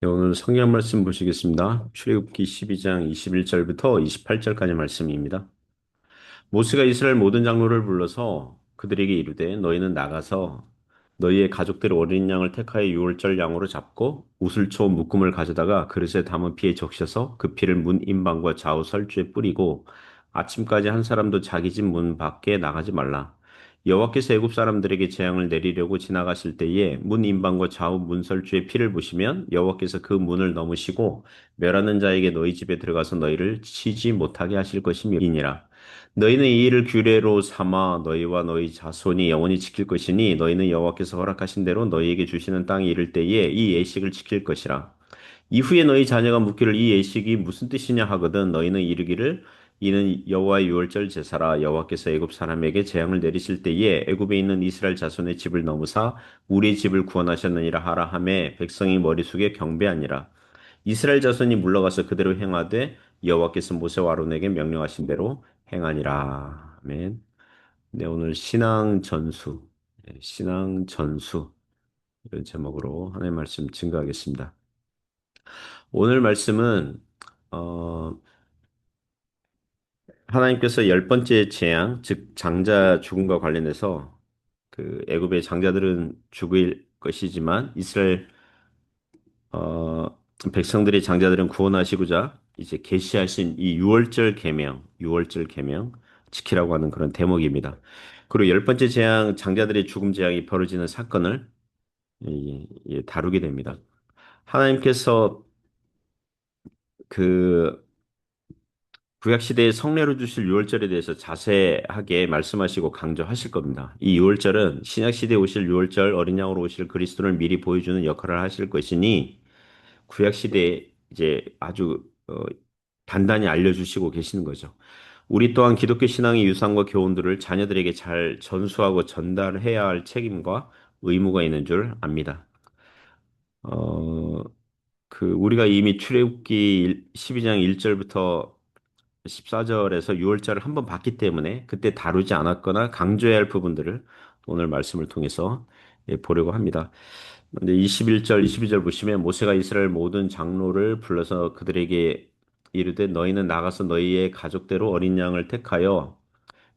네, 오늘 성경 말씀 보시겠습니다. 출애굽기 12장 21절부터 28절까지 말씀입니다. 모세가 이스라엘 모든 장로를 불러서 그들에게 이르되 너희는 나가서 너희의 가족들 어린 양을 택하여 유월절 양으로 잡고 우슬초 묶음을 가져다가 그릇에 담은 피에 적셔서 그 피를 문 임방과 좌우 설주에 뿌리고 아침까지 한 사람도 자기 집 문 밖에 나가지 말라. 여호와께서 애굽 사람들에게 재앙을 내리려고 지나가실 때에 문 임방과 좌우 문 설주에 피를 보시면 여호와께서 그 문을 넘으시고 멸하는 자에게 너희 집에 들어가서 너희를 치지 못하게 하실 것임이니라. 너희는 이 일을 규례로 삼아 너희와 너희 자손이 영원히 지킬 것이니 너희는 여호와께서 허락하신 대로 너희에게 주시는 땅에 이를 때에 이 예식을 지킬 것이라. 이후에 너희 자녀가 묻기를 이 예식이 무슨 뜻이냐 하거든 너희는 이르기를 이는 여호와의 유월절 제사라. 여호와께서 애굽 사람에게 재앙을 내리실 때에 애굽에 있는 이스라엘 자손의 집을 넘으사 우리의 집을 구원하셨느니라 하라 하매 백성이 머리 숙여 경배하니라. 이스라엘 자손이 물러가서 그대로 행하되 여호와께서 모세와 아론에게 명령하신 대로 행하니라. 아멘. 네, 오늘 신앙 전수, 신앙 전수 이런 제목으로 하나님의 말씀 증거하겠습니다. 오늘 말씀은 어, 하나님께서 열 번째 재앙, 즉 장자 죽음과 관련해서 그 애굽의 장자들은 죽을 것이지만 이스라엘 어, 백성들의 장자들은 구원하시고자 이제 계시하신 이 유월절 계명 지키라고 하는 그런 대목입니다. 그리고 열 번째 재앙, 장자들의 죽음 재앙이 벌어지는 사건을 다루게 됩니다. 하나님께서 그 구약 시대의 성례로 주실 유월절에 대해서 자세하게 말씀하시고 강조하실 겁니다. 이 유월절은 신약 시대에 오실 유월절 어린 양으로 오실 그리스도를 미리 보여주는 역할을 하실 것이니 구약 시대에 이제 아주 단단히 알려주시고 계시는 거죠. 우리 또한 기독교 신앙의 유산과 교훈들을 자녀들에게 잘 전수하고 전달해야 할 책임과 의무가 있는 줄 압니다. 어, 우리가 이미 출애굽기 12장 1절부터 14절에서 6월절을 한번 봤기 때문에 그때 다루지 않았거나 강조해야 할 부분들을 오늘 말씀을 통해서 보려고 합니다. 근데 21절, 22절 보시면 모세가 이스라엘 모든 장로를 불러서 그들에게 이르되 너희는 나가서 너희의 가족대로 어린 양을 택하여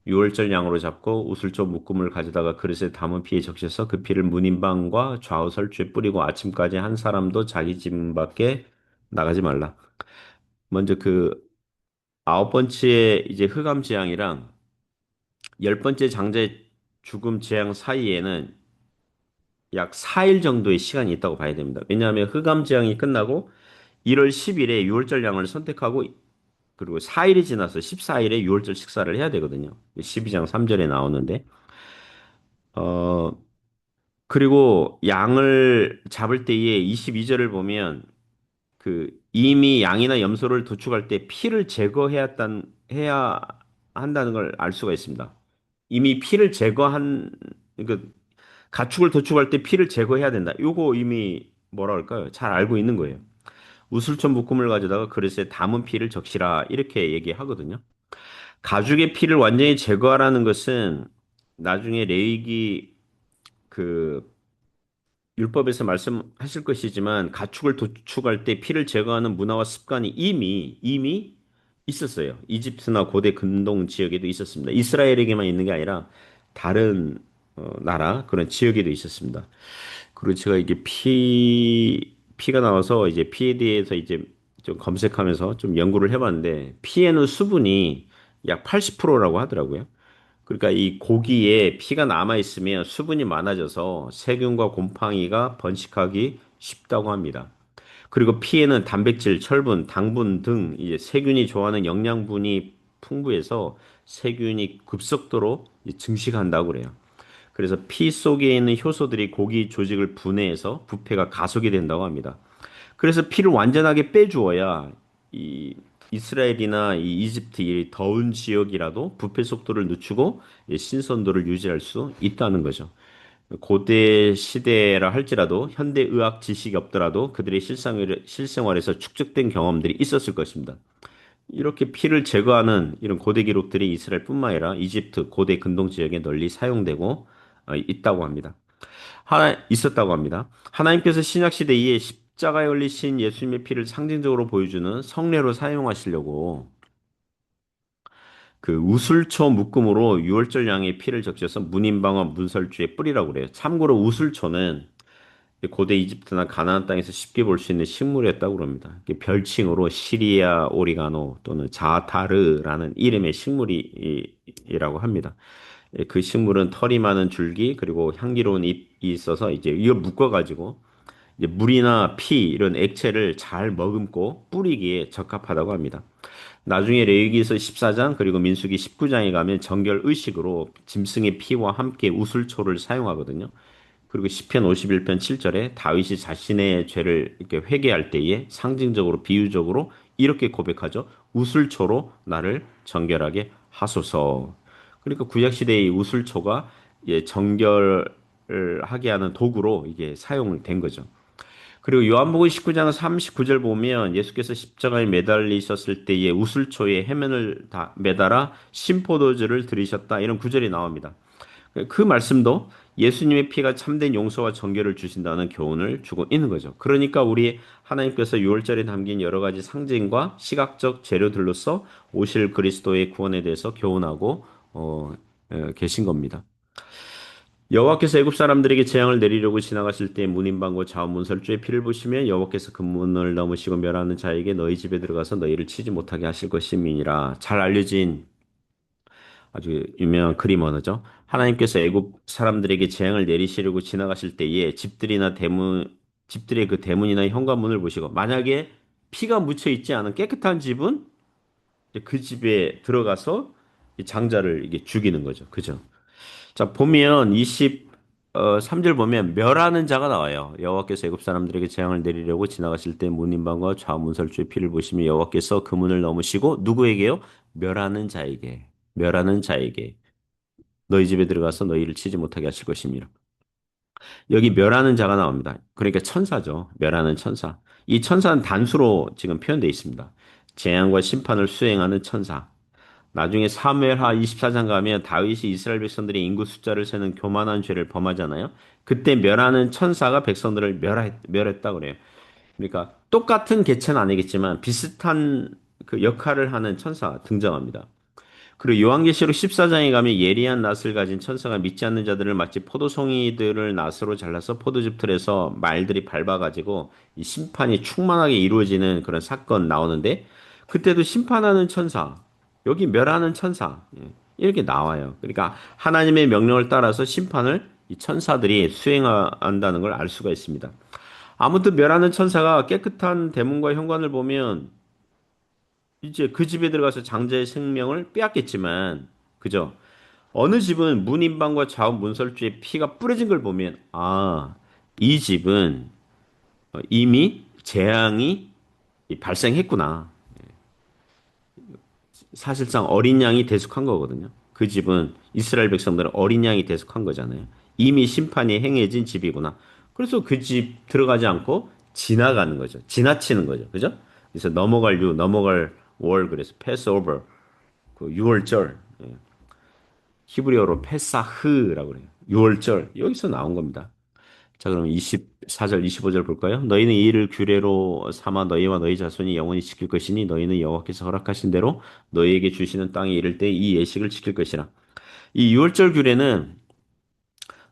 유월절 양으로 잡고 우슬조 묶음을 가져다가 그릇에 담은 피에 적셔서 그 피를 문인방과 좌우 설주에 뿌리고 아침까지 한 사람도 자기 집 밖에 나가지 말라. 먼저 아홉 번째 이제 흑암 재앙이랑 열 번째 장자의 죽음 재앙 사이에는 약 4일 정도의 시간이 있다고 봐야 됩니다. 왜냐하면 흑암 재앙이 끝나고 1월 10일에 유월절 양을 선택하고 그리고 4일이 지나서 14일에 유월절 식사를 해야 되거든요. 12장 3절에 나오는데 어 그리고 양을 잡을 때에 22절을 보면 이미 양이나 염소를 도축할 때 피를 해야 한다는 걸 알 수가 있습니다. 이미 피를 제거한 그 가축을 도축할 때 피를 제거해야 된다. 요거 이미 뭐라 할까요? 잘 알고 있는 거예요. 우슬천 묶음을 가져다가 그릇에 담은 피를 적시라 이렇게 얘기하거든요. 가죽의 피를 완전히 제거하라는 것은 나중에 레위기 그 율법에서 말씀하실 것이지만 가축을 도축할 때 피를 제거하는 문화와 습관이 이미 있었어요. 이집트나 고대 근동 지역에도 있었습니다. 이스라엘에게만 있는 게 아니라 다른 나라 그런 지역에도 있었습니다. 그리고 제가 이게 피가 나와서 이제 피에 대해서 이제 좀 검색하면서 좀 연구를 해봤는데 피에는 수분이 약 80%라고 하더라고요. 그러니까 이 고기에 피가 남아 있으면 수분이 많아져서 세균과 곰팡이가 번식하기 쉽다고 합니다. 그리고 피에는 단백질, 철분, 당분 등 이제 세균이 좋아하는 영양분이 풍부해서 세균이 급속도로 증식한다고 그래요. 그래서 피 속에 있는 효소들이 고기 조직을 분해해서 부패가 가속이 된다고 합니다. 그래서 피를 완전하게 빼주어야 이 이스라엘이나 이 이집트 이 더운 지역이라도 부패 속도를 늦추고 신선도를 유지할 수 있다는 거죠. 고대 시대라 할지라도 현대 의학 지식이 없더라도 그들의 실생활에서 축적된 경험들이 있었을 것입니다. 이렇게 피를 제거하는 이런 고대 기록들이 이스라엘뿐만 아니라 이집트 고대 근동 지역에 널리 사용되고 있다고 합니다. 있었다고 합니다. 하나님께서 신약 시대 이에 십자가에 걸리신 예수님의 피를 상징적으로 보여주는 성례로 사용하시려고 그 우슬초 묶음으로 유월절 양의 피를 적셔서 문인방과 문설주에 뿌리라고 그래요. 참고로 우슬초는 고대 이집트나 가나안 땅에서 쉽게 볼 수 있는 식물이었다고 그럽니다. 이게 별칭으로 시리아 오리가노 또는 자타르라는 이름의 식물이라고 합니다. 그 식물은 털이 많은 줄기 그리고 향기로운 잎이 있어서 이제 이거 묶어가지고 이제 물이나 피 이런 액체를 잘 머금고 뿌리기에 적합하다고 합니다. 나중에 레위기서 14장 그리고 민수기 19장에 가면 정결 의식으로 짐승의 피와 함께 우슬초를 사용하거든요. 그리고 시편 51편 7절에 다윗이 자신의 죄를 이렇게 회개할 때에 상징적으로 비유적으로 이렇게 고백하죠. 우슬초로 나를 정결하게 하소서. 그러니까 구약 시대의 우슬초가 예, 정결을 하게 하는 도구로 이게 사용된 거죠. 그리고 요한복음 19장 39절 보면 예수께서 십자가에 매달리셨을 때에 우슬초에 해면을 다 매달아 심포도주를 들이셨다 이런 구절이 나옵니다. 그 말씀도 예수님의 피가 참된 용서와 정결을 주신다는 교훈을 주고 있는 거죠. 그러니까 우리 하나님께서 유월절에 담긴 여러 가지 상징과 시각적 재료들로서 오실 그리스도의 구원에 대해서 교훈하고 계신 겁니다. 여호와께서 애굽 사람들에게 재앙을 내리려고 지나가실 때 문인방과 좌우문설주의 피를 보시면 여호와께서 그 문을 넘으시고 멸하는 자에게 너희 집에 들어가서 너희를 치지 못하게 하실 것임이니라. 잘 알려진 아주 유명한 그림 언어죠. 하나님께서 애굽 사람들에게 재앙을 내리시려고 지나가실 때에 집들의 그 대문이나 현관문을 보시고 만약에 피가 묻혀 있지 않은 깨끗한 집은 이제 그 집에 들어가서 이 장자를 이게 죽이는 거죠. 그죠? 자, 보면 3절 보면 멸하는 자가 나와요. 여호와께서 애굽 사람들에게 재앙을 내리려고 지나가실 때 문인방과 좌문설주의 피를 보시며 여호와께서 그 문을 넘으시고 누구에게요? 멸하는 자에게 너희 집에 들어가서 너희를 치지 못하게 하실 것입니다. 여기 멸하는 자가 나옵니다. 그러니까 천사죠. 멸하는 천사. 이 천사는 단수로 지금 표현되어 있습니다. 재앙과 심판을 수행하는 천사. 나중에 사무엘하 24장 가면 다윗이 이스라엘 백성들의 인구 숫자를 세는 교만한 죄를 범하잖아요. 그때 멸하는 천사가 백성들을 멸했다 그래요. 그러니까 똑같은 개체는 아니겠지만 비슷한 그 역할을 하는 천사가 등장합니다. 그리고 요한계시록 14장에 가면 예리한 낫을 가진 천사가 믿지 않는 자들을 마치 포도송이들을 낫으로 잘라서 포도즙 틀에서 말들이 밟아가지고 이 심판이 충만하게 이루어지는 그런 사건 나오는데 그때도 심판하는 천사, 여기 멸하는 천사 이렇게 나와요. 그러니까 하나님의 명령을 따라서 심판을 이 천사들이 수행한다는 걸 알 수가 있습니다. 아무튼 멸하는 천사가 깨끗한 대문과 현관을 보면 이제 그 집에 들어가서 장자의 생명을 빼앗겠지만, 그죠? 어느 집은 문인방과 좌우 문설주에 피가 뿌려진 걸 보면, 아, 이 집은 이미 재앙이 발생했구나. 사실상 어린 양이 대속한 거거든요. 그 집은 이스라엘 백성들은 어린 양이 대속한 거잖아요. 이미 심판이 행해진 집이구나. 그래서 그 집 들어가지 않고 지나가는 거죠. 지나치는 거죠. 그죠? 그래서 넘어갈 월, 그래서 패스오버, 그 유월절, 히브리어로 페사흐라고 그래요. 유월절, 여기서 나온 겁니다. 자, 그럼 24절, 25절 볼까요? 너희는 이 일을 규례로 삼아 너희와 너희 자손이 영원히 지킬 것이니 너희는 여호와께서 허락하신 대로 너희에게 주시는 땅에 이를 때 이 예식을 지킬 것이라. 이 유월절 규례는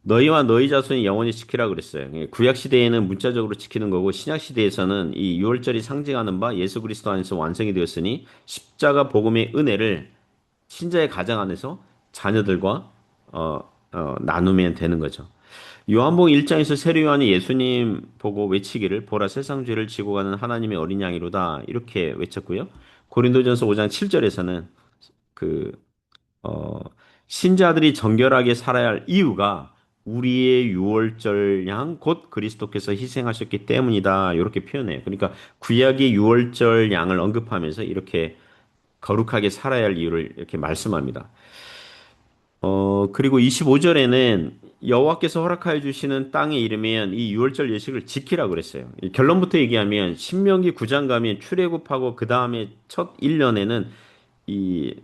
너희와 너희 자손이 영원히 지키라 그랬어요. 예, 구약 시대에는 문자적으로 지키는 거고 신약 시대에서는 이 유월절이 상징하는 바 예수 그리스도 안에서 완성이 되었으니 십자가 복음의 은혜를 신자의 가정 안에서 자녀들과 나누면 되는 거죠. 요한복음 1장에서 세례 요한이 예수님 보고 외치기를 보라 세상 죄를 지고 가는 하나님의 어린 양이로다 이렇게 외쳤고요. 고린도전서 5장 7절에서는 그 어, 신자들이 정결하게 살아야 할 이유가 우리의 유월절 양 곧 그리스도께서 희생하셨기 때문이다 이렇게 표현해요. 그러니까 구약의 유월절 양을 언급하면서 이렇게 거룩하게 살아야 할 이유를 이렇게 말씀합니다. 그리고 25절에는 여호와께서 허락하여 주시는 땅에 이르면 이 유월절 예식을 지키라 그랬어요. 이 결론부터 얘기하면 신명기 9장 가면 출애굽하고 그 다음에 첫 1년에는 이,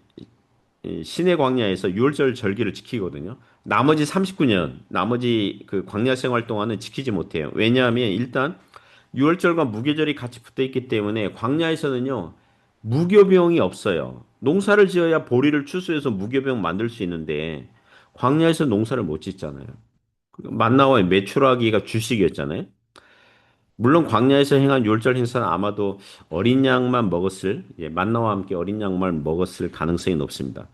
이 시내 광야에서 유월절 절기를 지키거든요. 나머지 39년, 나머지 그 광야 생활 동안은 지키지 못해요. 왜냐하면 일단 유월절과 무교절이 같이 붙어 있기 때문에 광야에서는요, 무교병이 없어요. 농사를 지어야 보리를 추수해서 무교병 만들 수 있는데, 광야에서 농사를 못 짓잖아요. 만나와 메추라기가 주식이었잖아요. 물론 광야에서 행한 율절 행사는 아마도 어린 양만 먹었을, 예, 만나와 함께 어린 양만 먹었을 가능성이 높습니다.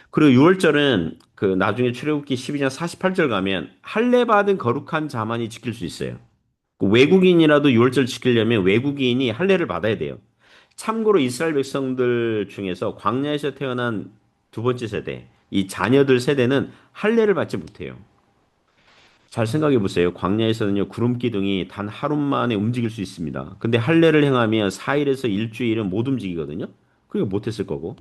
그리고 유월절은 그 나중에 출애굽기 12장 48절 가면 할례 받은 거룩한 자만이 지킬 수 있어요. 그 외국인이라도 유월절 지키려면 외국인이 할례를 받아야 돼요. 참고로 이스라엘 백성들 중에서 광야에서 태어난 두 번째 세대, 이 자녀들 세대는 할례를 받지 못해요. 잘 생각해 보세요. 광야에서는요, 구름 기둥이 단 하루 만에 움직일 수 있습니다. 근데 할례를 행하면 4일에서 일주일은 못 움직이거든요. 그러니까 못했을 거고.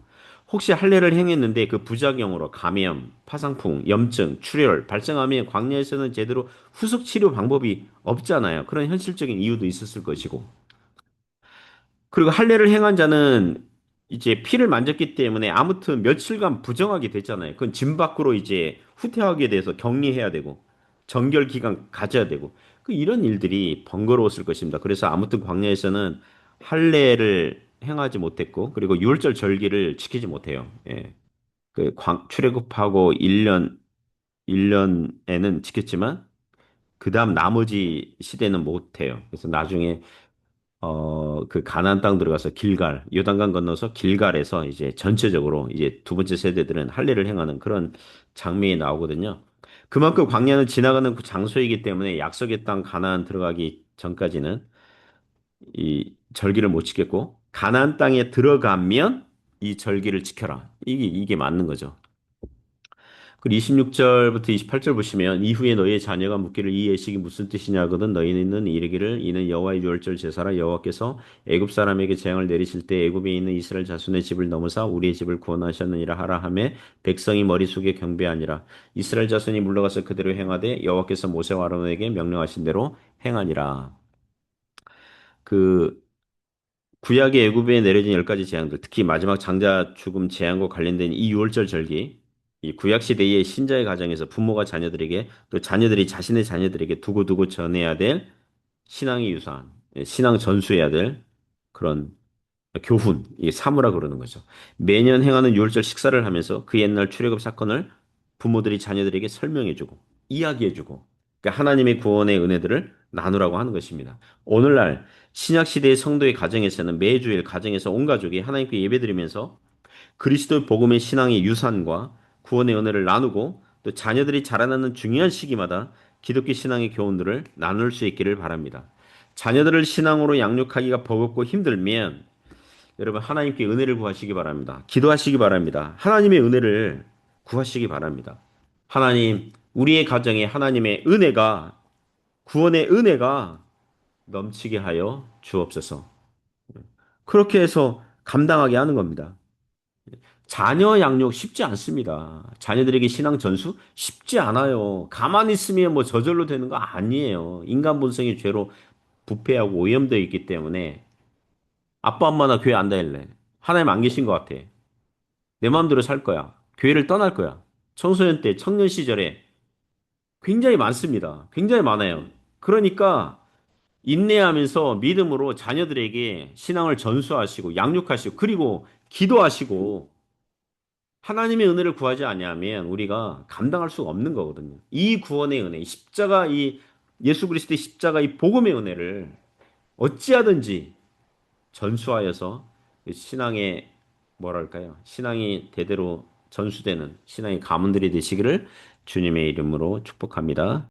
혹시 할례를 행했는데 그 부작용으로 감염, 파상풍, 염증, 출혈 발생하면 광야에서는 제대로 후속 치료 방법이 없잖아요. 그런 현실적인 이유도 있었을 것이고. 그리고 할례를 행한 자는 이제 피를 만졌기 때문에 아무튼 며칠간 부정하게 됐잖아요. 그건 진 밖으로 이제 후퇴하게 돼서 격리해야 되고 정결 기간 가져야 되고 그 이런 일들이 번거로웠을 것입니다. 그래서 아무튼 광야에서는 할례를 행하지 못했고 그리고 유월절 절기를 지키지 못해요. 예. 출애굽하고 1년에는 지켰지만 그다음 나머지 시대는 못해요. 그래서 나중에 그 가나안 땅 들어가서 길갈, 요단강 건너서 길갈에서 이제 전체적으로 이제 두 번째 세대들은 할례를 행하는 그런 장면이 나오거든요. 그만큼 광야는 지나가는 그 장소이기 때문에 약속의 땅 가나안 들어가기 전까지는 이 절기를 못 지켰고 가나안 땅에 들어가면 이 절기를 지켜라. 이게 맞는 거죠. 그리고 26절부터 28절 보시면 이후에 너희의 자녀가 묻기를 이 예식이 무슨 뜻이냐 하거든 너희는 이르기를 이는 여호와의 유월절 제사라 여호와께서 애굽 사람에게 재앙을 내리실 때 애굽에 있는 이스라엘 자손의 집을 넘어사 우리의 집을 구원하셨느니라 하라 하매 백성이 머리 숙여 경배하니라 이스라엘 자손이 물러가서 그대로 행하되 여호와께서 모세와 아론에게 명령하신 대로 행하니라. 그 구약의 애굽에 내려진 열 가지 재앙들, 특히 마지막 장자 죽음 재앙과 관련된 이 유월절 절기, 이 구약 시대의 신자의 가정에서 부모가 자녀들에게 또 자녀들이 자신의 자녀들에게 두고두고 전해야 될 신앙의 유산, 예, 신앙 전수해야 될 그런 교훈, 이 사무라 그러는 거죠. 매년 행하는 유월절 식사를 하면서 그 옛날 출애굽 사건을 부모들이 자녀들에게 설명해주고 이야기해주고 그러니까 하나님의 구원의 은혜들을 나누라고 하는 것입니다. 오늘날 신약 시대의 성도의 가정에서는 매주일 가정에서 온 가족이 하나님께 예배드리면서 그리스도의 복음의 신앙의 유산과 구원의 은혜를 나누고 또 자녀들이 자라나는 중요한 시기마다 기독교 신앙의 교훈들을 나눌 수 있기를 바랍니다. 자녀들을 신앙으로 양육하기가 버겁고 힘들면 여러분 하나님께 은혜를 구하시기 바랍니다. 기도하시기 바랍니다. 하나님의 은혜를 구하시기 바랍니다. 하나님, 우리의 가정에 하나님의 은혜가 구원의 은혜가 넘치게 하여 주옵소서. 그렇게 해서 감당하게 하는 겁니다. 자녀 양육 쉽지 않습니다. 자녀들에게 신앙 전수 쉽지 않아요. 가만히 있으면 뭐 저절로 되는 거 아니에요. 인간 본성이 죄로 부패하고 오염되어 있기 때문에 아빠 엄마 나 교회 안 다닐래. 하나님 안 계신 것 같아. 내 마음대로 살 거야. 교회를 떠날 거야. 청소년 때, 청년 시절에 굉장히 많습니다. 굉장히 많아요. 그러니까 인내하면서 믿음으로 자녀들에게 신앙을 전수하시고 양육하시고 그리고 기도하시고 하나님의 은혜를 구하지 아니하면 우리가 감당할 수가 없는 거거든요. 이 구원의 은혜, 이 십자가 이 예수 그리스도의 십자가 이 복음의 은혜를 어찌하든지 전수하여서 신앙의 뭐랄까요? 신앙이 대대로 전수되는 신앙의 가문들이 되시기를 주님의 이름으로 축복합니다.